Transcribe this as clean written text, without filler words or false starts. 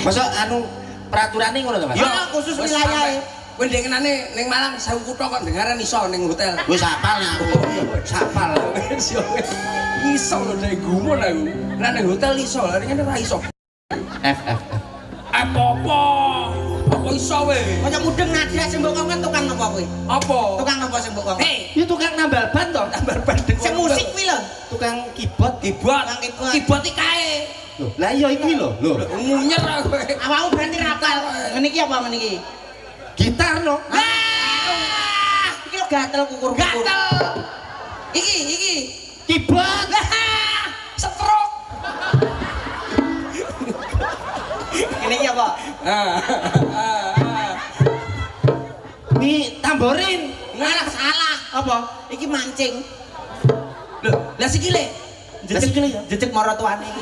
Masa anu peraturannya ngono to, Mas? Ya khusus wilayah. Kowe ndengenane ning Malang 1000 kutho kok dengaran iso ning hotel. Wis hafal aku. Hafal. Iso lho nek gumun aku. Lah ning hotel iso, lah ngene ora iso. F. Apa-apa? Apa iso we? Kaya mudeng nada sing mbok kan tukang napa kowe? Apa? Tukang napa sing mbok kok? Ya tukang nambal ban to. Tambal bandeng. Sing musik kuwi lho. Tukang keyboard. Keyboard. Keyboard iki kae. Loh, lah iya iki lho. Lho. Munyer aku. Awakmu berarti rapal. Ngene iki apa ngene iki? Gitar no. Iki lho gatel kukur-kukur. Gatel. Iki. Keyboard. Stroke. Ngene iki apa? Ini tamborin. Ngalah salah. Apa? Iki mancing. Lho, lah sikile. Jejeg moro tuane iki.